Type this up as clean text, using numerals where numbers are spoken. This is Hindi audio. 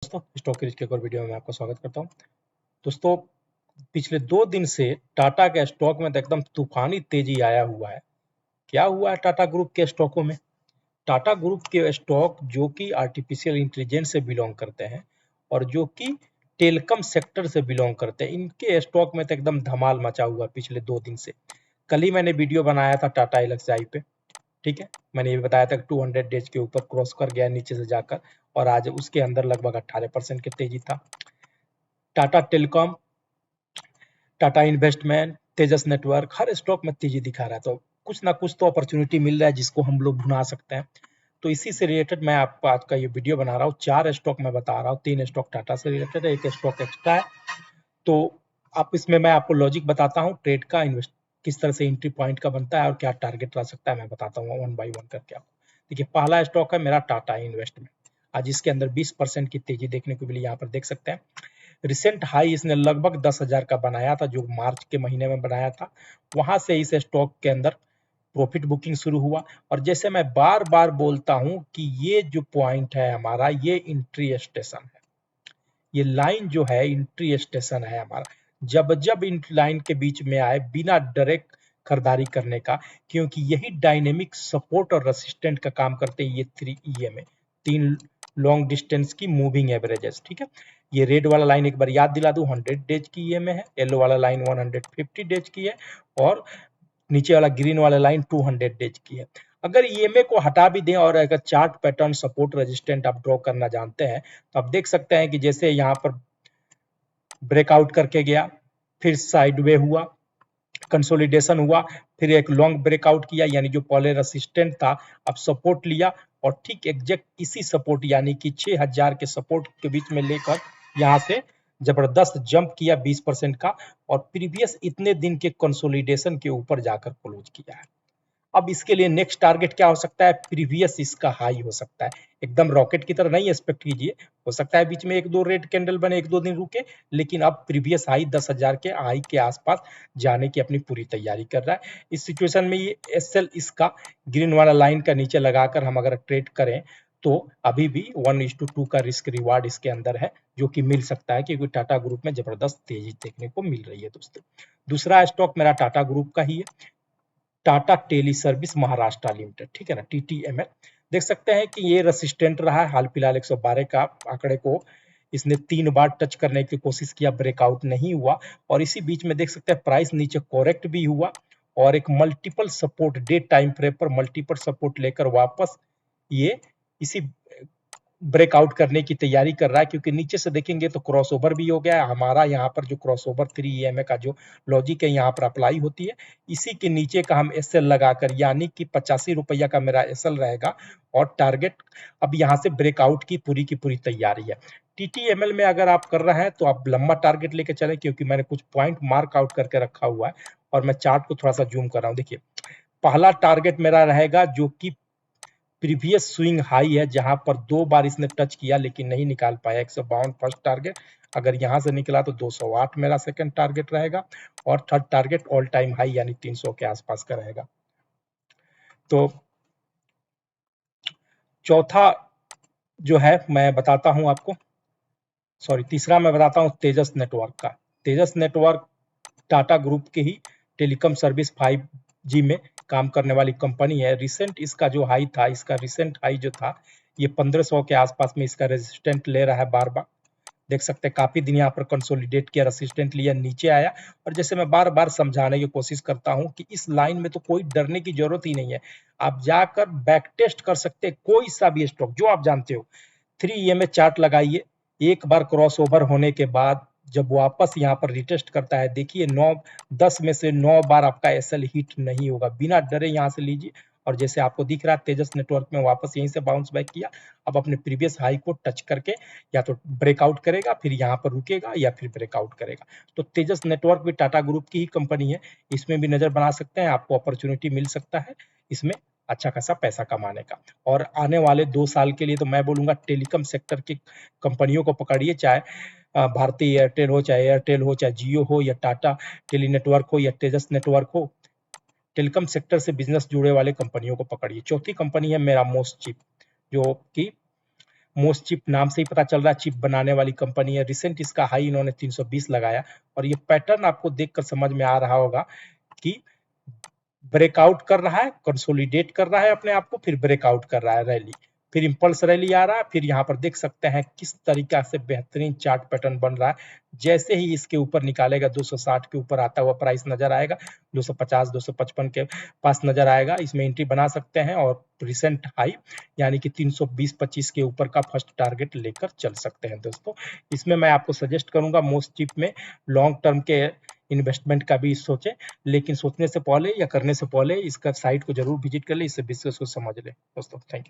दोस्तों, स्टॉक के एक और वीडियो में आपका स्वागत करता हूं। दोस्तों, पिछले 2 दिन से टाटा के स्टॉक में तो एकदम तूफानी तेजी आया हुआ है। क्या हुआ है टाटा ग्रुप के स्टॉकों में? टाटा ग्रुप के स्टॉक जो कि आर्टिफिशियल इंटेलिजेंस से बिलोंग करते हैं और जो कि टेलीकॉम सेक्टर से बिलोंग करते हैं, इनके स्टॉक में तो एकदम धमाल मचा हुआ है पिछले 2 दिन से। कल ही मैंने वीडियो बनाया था टाटा एलएक्सआई पे, ठीक है। मैंने ये बताया था कि 200 डेज के ऊपर क्रॉस कर गया नीचे से जाकर, और आज उसके अंदर लगभग 18% की तेजी था। टाटा टेलीकॉम, टाटा इन्वेस्टमेंट, तेजस नेटवर्क, हर स्टॉक में तेजी दिखा रहा है। तो कुछ ना कुछ तो अपॉर्चुनिटी मिल रहा है जिसको हम लोग भुना सकते हैं। तो इसी से रिलेटेड मैं आपको आज का ये वीडियो बना रहा हूँ। 4 स्टॉक मैं बता रहा हूँ, 3 स्टॉक टाटा से रिलेटेड है, 1 स्टॉक एक्स्ट्रा है। तो आप इसमें मैं आपको लॉजिक बताता हूँ ट्रेड का, इन्वेस्ट किस तरह से एंट्री पॉइंट का बनता है और क्या टारगेट रह सकता है, मैं बताता हूँ वन बाय वन करके आपको। देखिए, पहला स्टॉक है मेरा टाटा इन्वेस्टमेंट। आज इसके अंदर 20% की तेजी देखने को मिली, यहाँ पर देख सकते हैं। रिसेंट हाई इसने लगभग 10,000 का बनाया था, जो मार्च के महीने में बनाया था। वहां से इस स्टॉक के अंदर प्रॉफिट बुकिंग शुरू हुआ। और जैसे मैं बार बार बोलता हूं कि ये जो पॉइंट है हमारा, ये एंट्री स्टेशन है। ये लाइन जो है एंट्री स्टेशन है हमारा। जब जब इन लाइन के बीच में आए, बिना डायरेक्ट खरीदारी करने का, क्योंकि यही डायनेमिक सपोर्ट और रेसिस्टेंट का काम करते हैं ये 3 ईएमए, 3 लॉन्ग डिस्टेंस की मूविंग एवरेजेस, ठीक है। ये रेड वाला लाइन एक बार याद दिला दूं, 100 डेज की ईएमए है। येलो वाला लाइन 150 डेज की है, और नीचे वाला ग्रीन वाला लाइन 200 डेज की है। अगर ईएमए को हटा भी दें और अगर चार्ट पैटर्न सपोर्ट रेजिस्टेंट आप ड्रॉ करना जानते हैं, तो आप देख सकते हैं कि जैसे यहाँ पर ब्रेकआउट करके गया, फिर साइडवे हुआ, कंसोलिडेशन हुआ, फिर एक लॉन्ग ब्रेकआउट किया, यानी जो पहले रेसिस्टेंट था अब सपोर्ट लिया, और ठीक एग्जैक्ट इसी सपोर्ट यानी कि 6000 के सपोर्ट के बीच में लेकर यहाँ से जबरदस्त जंप किया 20% का, और प्रीवियस इतने दिन के कंसोलिडेशन के ऊपर जाकर क्लोज किया है। अब इसके लिए नेक्स्ट टारगेट क्या हो सकता है? प्रीवियस इसका हाई हो सकता है। एकदम रॉकेट की तरह नहीं एक्सपेक्ट कीजिए, हो सकता है बीच में 1-2 रेड कैंडल बने, 1-2 दिन रुके, लेकिन अब प्रीवियस हाई 10,000 के हाई के आसपास जाने की अपनी पूरी तैयारी कर रहा है। इस सिचुएशन में ये एसएल इसका ग्रीन वाला लाइन का नीचे लगाकर हम अगर ट्रेड करें, तो अभी भी 1:2 का रिस्क रिवार्ड इसके अंदर है, जो कि मिल सकता है, क्योंकि टाटा ग्रुप में जबरदस्त तेजी देखने को मिल रही है दोस्तों। दूसरा स्टॉक मेरा टाटा ग्रुप का ही है, Tata tele service Maharashtra limited, ठीक है ना, टीटीएमएल। देख सकते हैं कि ये रेसिस्टेंट रहा है। हाल फिलहाल 112 का आंकड़े को इसने 3 बार टच करने की कोशिश किया, ब्रेकआउट नहीं हुआ, और इसी बीच में देख सकते हैं प्राइस नीचे करेक्ट भी हुआ, और एक multiple support day time frame पर मल्टीपल सपोर्ट लेकर वापस ये इसी ब्रेकआउट करने की तैयारी कर रहा है, क्योंकि नीचे से देखेंगे तो क्रॉसओवर भी हो गया है हमारा। यहाँ पर जो क्रॉसओवर 3 ईएमए का जो लॉजिक है यहाँ पर अप्लाई होती है, इसी के नीचे का हम एसएल लगाकर, यानी कि 85 रुपया का मेरा एसएल रहेगा, और टारगेट अब यहाँ से ब्रेकआउट की पूरी तैयारी है। टीटीएमएल में अगर आप कर रहे हैं तो आप लंबा टारगेट लेके चले, क्योंकि मैंने कुछ पॉइंट मार्क आउट करके रखा हुआ है, और मैं चार्ट को थोड़ा सा जूम कर रहा हूँ। देखिए, पहला टारगेट मेरा रहेगा जो कि प्रीवियस स्विंग हाई है, जहां पर 2 बार इसने टच किया लेकिन नहीं निकाल पाया, 152 फर्स्ट टारगेट। अगर यहां से निकला तो 208 मेरा सेकंड टारगेट रहेगा, और third target all time high यानी 300 के आसपास का रहेगा। तो चौथा जो है मैं बताता हूं आपको, सॉरी तीसरा मैं बताता हूं तेजस नेटवर्क का। तेजस नेटवर्क टाटा ग्रुप के ही टेलीकॉम सर्विस 5G में काम करने वाली कंपनी है। रिसेंट इसका जो हाई था, इसका रिसेंट हाई जो था, ये 1500 के आसपास में इसका रेजिस्टेंट ले रहा है बार बार। देख सकते हैं काफी दिन यहाँ पर कंसोलिडेट किया, रेसिस्टेंट लिया, नीचे आया। और जैसे मैं बार बार समझाने की कोशिश करता हूँ कि इस लाइन में तो कोई डरने की जरूरत ही नहीं है। आप जाकर बैक टेस्ट कर सकते हैं कोई सा भी स्टॉक जो आप जानते हो। 3 ईएमए चार्ट लगाइए, एक बार क्रॉस ओवर होने के बाद जब वापस यहाँ पर रिटेस्ट करता है, देखिए 10 में से 9 बार आपका एसएल हिट नहीं होगा। बिना डरे यहाँ से लीजिए, और जैसे आपको दिख रहा है तेजस नेटवर्क में वापस यहीं से बाउंस बैक किया। अब अपने प्रीवियस हाई को टच करके या तो ब्रेकआउट करेगा, फिर यहाँ पर रुकेगा, या फिर ब्रेकआउट करेगा। तो तेजस नेटवर्क भी टाटा ग्रुप की ही कंपनी है, इसमें भी नजर बना सकते हैं, आपको अपॉर्चुनिटी मिल सकता है इसमें अच्छा खासा पैसा कमाने का। और आने वाले 2 साल के लिए तो मैं बोलूंगा टेलीकॉम सेक्टर की कंपनियों को पकड़िए, चाहे भारतीय एयरटेल हो, चाहे एयरटेल हो, चाहे जियो हो, या टाटा टेली नेटवर्क हो, या तेजस नेटवर्क हो। टेलीकॉम सेक्टर से बिजनेस जुड़े वाले कंपनियों को पकड़िए। चौथी कंपनी है मेरा मोस्ट चिप, जो कि मोस्ट चिप नाम से ही पता चल रहा है चिप बनाने वाली कंपनी है। रिसेंट इसका हाई इन्होंने 320 लगाया और ये पैटर्न आपको देखकर समझ में आ रहा होगा कि ब्रेकआउट कर रहा है, कंसोलिडेट कर रहा है अपने आप को, फिर ब्रेकआउट कर रहा है रैली, फिर इंपल्स रैली आ रहा है, फिर यहाँ पर देख सकते हैं किस तरीका से बेहतरीन चार्ट पैटर्न बन रहा है। जैसे ही इसके ऊपर निकालेगा 260 के ऊपर आता हुआ प्राइस नजर आएगा, 250 255 के पास नजर आएगा, इसमें एंट्री बना सकते हैं और रिसेंट हाई यानी कि 320-25 के ऊपर का फर्स्ट टारगेट लेकर चल सकते हैं दोस्तों। इसमें मैं आपको सजेस्ट करूंगा मोस्ट चिप में लॉन्ग टर्म के इन्वेस्टमेंट का भी सोचें, लेकिन सोचने से पहले या करने से पहले इसका साइट को जरूर विजिट कर ले, इससे बिजनेस को समझ ले दोस्तों। Thank you.